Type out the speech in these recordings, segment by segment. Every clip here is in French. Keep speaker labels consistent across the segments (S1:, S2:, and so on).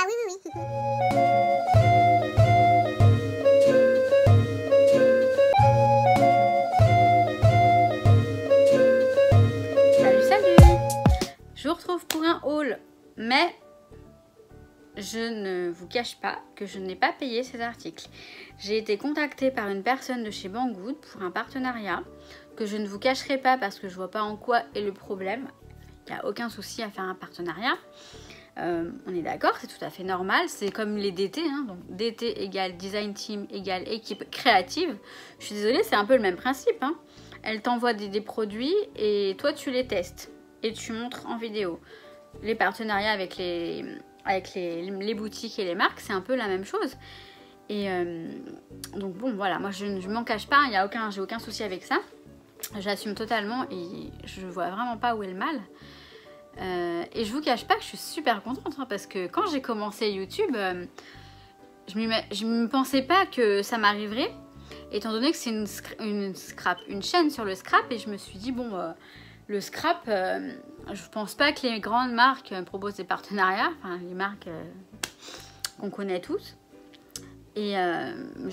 S1: Ah oui, oui, oui.
S2: Salut, salut! Je vous retrouve pour un haul, mais je ne vous cache pas que je n'ai pas payé ces articles. J'ai été contactée par une personne de chez Banggood pour un partenariat que je ne vous cacherai pas parce que je vois pas en quoi est le problème. Il n'y a aucun souci à faire un partenariat. On est d'accord, c'est tout à fait normal. C'est comme les DT, hein. Donc DT égale design team égale équipe créative. Je suis désolée, c'est un peu le même principe, hein. Elle t'envoie des produits et toi tu les testes et tu montres en vidéo. Les partenariats avec les boutiques et les marques, c'est un peu la même chose. Et donc bon, voilà, moi je ne m'en cache pas, j'ai aucun souci avec ça. J'assume totalement et je vois vraiment pas où est le mal. Et je vous cache pas que je suis super contente, hein, parce que quand j'ai commencé YouTube, je ne pensais pas que ça m'arriverait, étant donné que c'est une chaîne sur le scrap, et je me suis dit bon, le scrap, je pense pas que les grandes marques proposent des partenariats, enfin les marques qu'on connaît tous. Et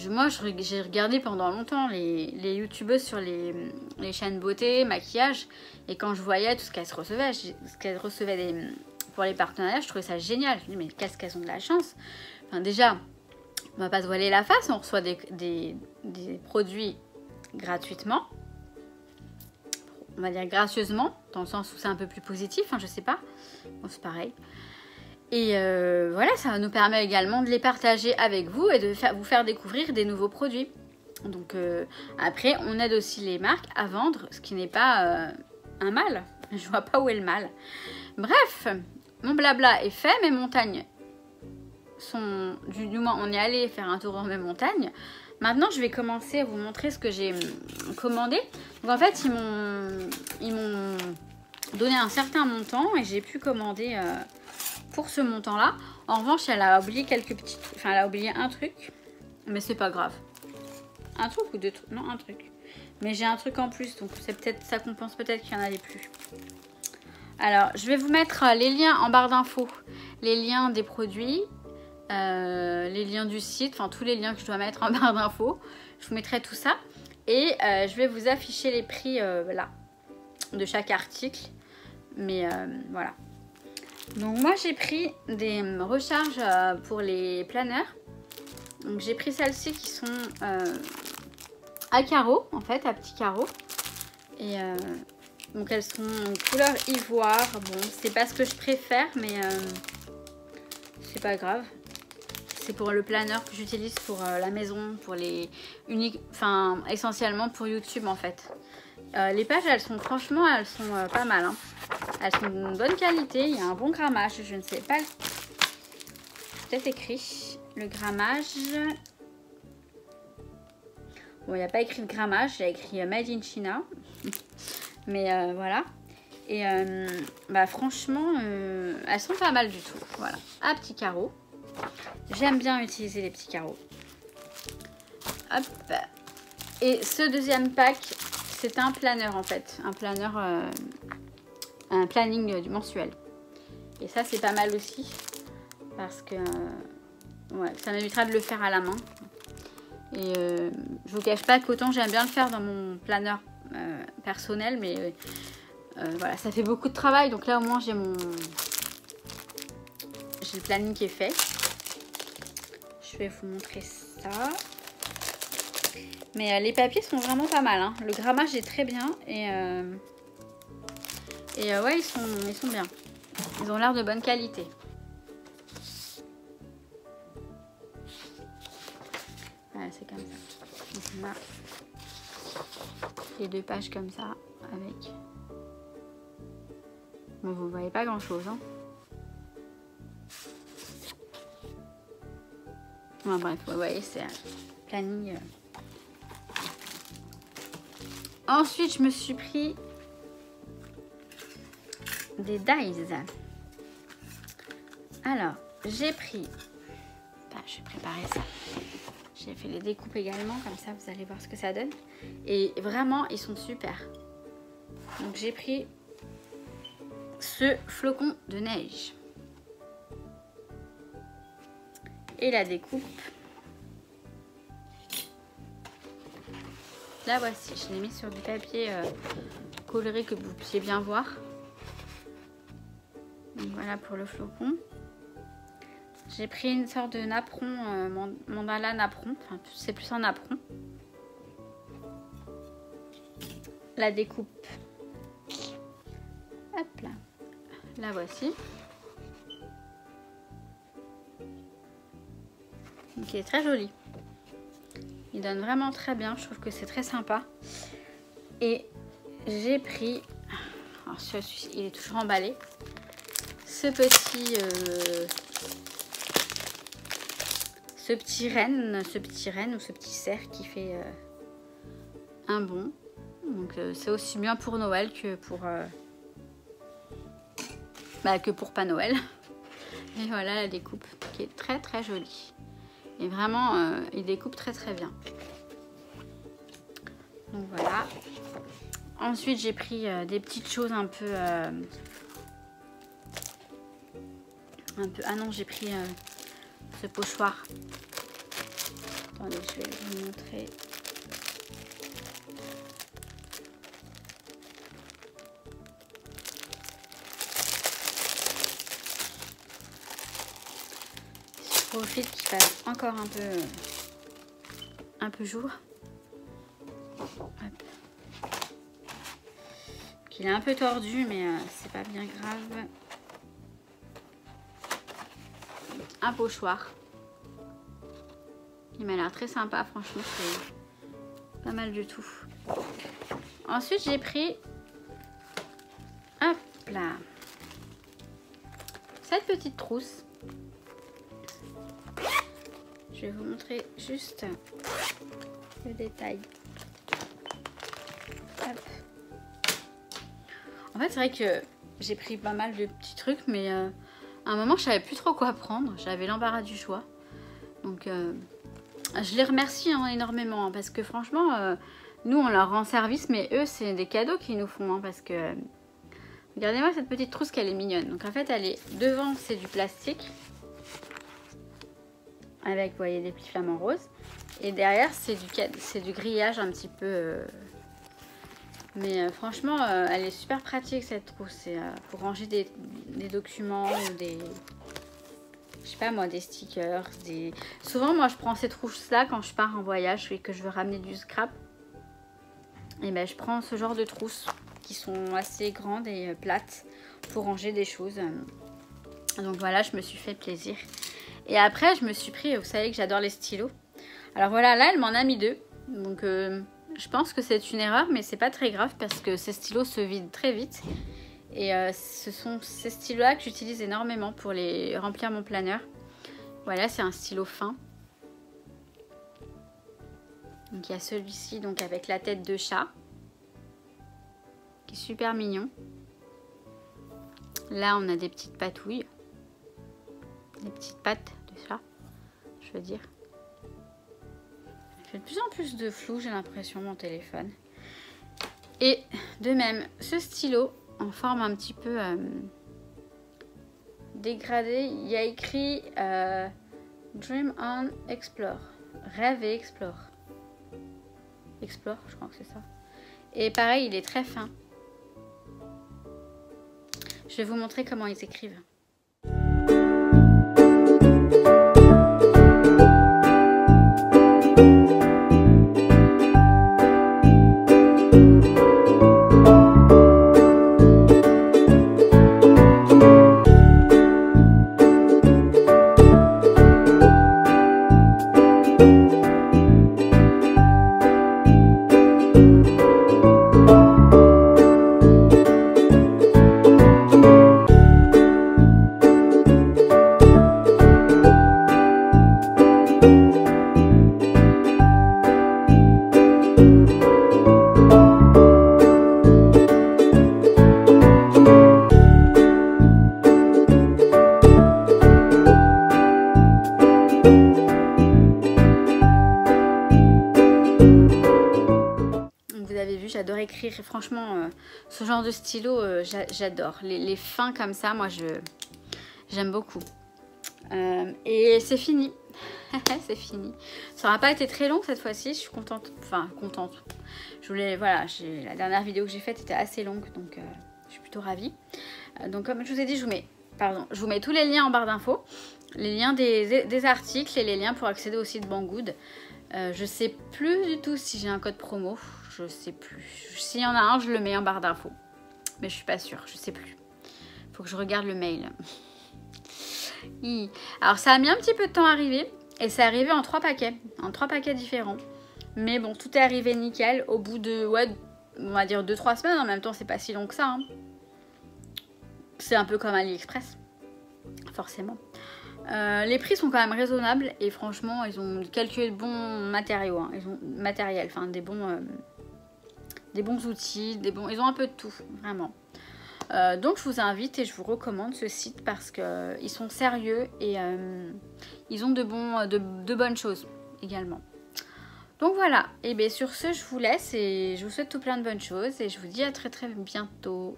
S2: moi j'ai regardé pendant longtemps les youtubeuses sur les chaînes beauté, maquillage, et quand je voyais tout ce qu'elles recevaient pour les partenariats, je trouvais ça génial. Je me dis mais qu'est-ce qu'elles ont de la chance. Enfin déjà, on va pas se voiler la face, on reçoit des produits gratuitement, on va dire gracieusement, dans le sens où c'est un peu plus positif, hein, je sais pas, bon, c'est pareil. Et voilà, ça nous permet également de les partager avec vous et de vous faire découvrir des nouveaux produits. Donc après, on aide aussi les marques à vendre, ce qui n'est pas un mal. Je vois pas où est le mal. Bref, mon blabla est fait, mes montagnes sont... Du moins, on est allé faire un tour dans mes montagnes. Maintenant, je vais commencer à vous montrer ce que j'ai commandé. Donc en fait, ils m'ont donné un certain montant et j'ai pu commander... pour ce montant là. En revanche, elle a oublié elle a oublié un truc, mais c'est pas grave. Un truc ou deux trucs? Non, un truc. Mais j'ai un truc en plus, donc c'est peut-être, ça compense peut-être qu'il n'y en avait plus. Alors, je vais vous mettre les liens en barre d'infos, les liens des produits, les liens du site, enfin tous les liens que je dois mettre en barre d'infos. Je vous mettrai tout ça et je vais vous afficher les prix là de chaque article. Mais voilà. Donc moi j'ai pris des recharges pour les planeurs. Donc j'ai pris celles-ci qui sont à carreaux, en fait, à petits carreaux. Et donc elles sont couleur ivoire. Bon, c'est pas ce que je préfère, mais c'est pas grave. C'est pour le planeur que j'utilise pour la maison, pour les essentiellement pour YouTube en fait. Les pages, franchement, elles sont pas mal, hein. Elles sont de bonne qualité, il y a un bon grammage, je ne sais pas. Peut-être écrit le grammage. Bon, il n'y a pas écrit le grammage, il y a écrit Made in China. Mais voilà. Et franchement, elles sont pas mal du tout. Voilà, à petits carreaux. J'aime bien utiliser les petits carreaux. Hop. Et ce deuxième pack, c'est un planeur en fait. Un planeur, un planning du mensuel. Et ça, c'est pas mal aussi. Parce que ouais, ça m'évitera de le faire à la main. Et je vous cache pas qu'autant j'aime bien le faire dans mon planeur personnel. Mais voilà, ça fait beaucoup de travail. Donc là, au moins, j'ai le planning qui est fait. Je vais vous montrer ça. Mais les papiers sont vraiment pas mal, hein. Le grammage est très bien. Et ouais, ils sont bien. Ils ont l'air de bonne qualité. Voilà, c'est comme ça. Donc on a les deux pages comme ça avec... Bon, vous voyez pas grand chose, hein. Bon, bref, vous voyez, c'est un planning. Ensuite, je me suis pris des dies. Alors, j'ai pris... Enfin, je vais préparer ça. J'ai fait les découpes également, comme ça, vous allez voir ce que ça donne. Et vraiment, ils sont super. Donc, j'ai pris ce flocon de neige. Et la découpe. La voici, je l'ai mis sur du papier coloré que vous puissiez bien voir. Donc voilà pour le flocon. J'ai pris une sorte de napperon, mandala napperon, enfin c'est plus un napperon. La découpe. Hop là. La voici. Donc il est très joli. Il donne vraiment très bien, je trouve que c'est très sympa. Et j'ai pris, alors celui-ci il est toujours emballé, ce petit renne ou ce petit cerf qui fait un bon. Donc c'est aussi bien pour Noël que pour pas Noël. Et voilà la découpe qui est très très jolie. Et vraiment il découpe très très bien. Donc voilà. Ensuite j'ai pris des petites choses un peu ah non, j'ai pris ce pochoir. Attendez, je vais vous montrer. Je profite qu'il fasse encore un peu jour. Hop. Il est un peu tordu, mais c'est pas bien grave. Un pochoir. Il m'a l'air très sympa, franchement, c'est pas mal du tout. Ensuite, j'ai pris, hop là, cette petite trousse. Je vais vous montrer juste le détail. Hop. En fait, c'est vrai que j'ai pris pas mal de petits trucs, mais à un moment, je savais plus trop quoi prendre. J'avais l'embarras du choix. Donc, je les remercie énormément, parce que franchement, nous, on leur rend service, mais eux, c'est des cadeaux qu'ils nous font. Parce que, regardez-moi cette petite trousse qu'elle est mignonne. Donc, en fait, elle est devant, c'est du plastique. Avec, vous voyez, des plis flamants roses. Et derrière, c'est du grillage un petit peu... Mais franchement, elle est super pratique cette trousse. C'est pour ranger des documents ou des... Je sais pas moi, des stickers. Souvent, moi, je prends ces trousses-là quand je pars en voyage et que je veux ramener du scrap. Et ben, je prends ce genre de trousses qui sont assez grandes et plates pour ranger des choses. Donc voilà, je me suis fait plaisir. Et après, je me suis pris... Vous savez que j'adore les stylos. Alors voilà, là, elle m'en a mis 2. Donc... je pense que c'est une erreur, mais c'est pas très grave parce que ces stylos se vident très vite. Et ce sont ces stylos-là que j'utilise énormément pour les remplir mon planeur. Voilà, c'est un stylo fin. Donc il y a celui-ci donc avec la tête de chat, qui est super mignon. Là, on a des petites patouilles, des petites pattes de chat, je veux dire. Il fait de plus en plus de flou, j'ai l'impression, mon téléphone. Et de même, ce stylo en forme un petit peu dégradée, il y a écrit Dream on Explore. Rêve et explore. Explore, je crois que c'est ça. Et pareil, il est très fin. Je vais vous montrer comment ils écrivent. J'adore écrire et franchement ce genre de stylo j'adore les fins comme ça, moi j'aime beaucoup. Et c'est fini. C'est fini. Ça n'aura pas été très long cette fois-ci, je suis contente. Enfin, contente. Je voulais, voilà, la dernière vidéo que j'ai faite était assez longue, donc je suis plutôt ravie. Donc comme je vous ai dit, je vous mets tous les liens en barre d'infos. Les liens des articles et les liens pour accéder au site Banggood. Je sais plus du tout si j'ai un code promo. Je sais plus. S'il y en a un, je le mets en barre d'infos. Mais je suis pas sûre, je sais plus. Faut que je regarde le mail. Alors ça a mis un petit peu de temps à arriver. Et c'est arrivé en 3 paquets. En 3 paquets différents. Mais bon, tout est arrivé nickel. Au bout de, ouais, on va dire 2-3 semaines. En même temps, c'est pas si long que ça. Hein. C'est un peu comme AliExpress. Forcément. Les prix sont quand même raisonnables. Et franchement, ils ont quelques bons matériaux. Hein. Ils ont matériel, enfin des bons outils. Ils ont un peu de tout, vraiment. Donc je vous invite et je vous recommande ce site parce qu'ils sont sérieux et ils ont de bonnes choses également. Donc voilà, et bien sur ce je vous laisse et je vous souhaite tout plein de bonnes choses et je vous dis à très très bientôt.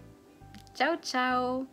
S2: Ciao ciao.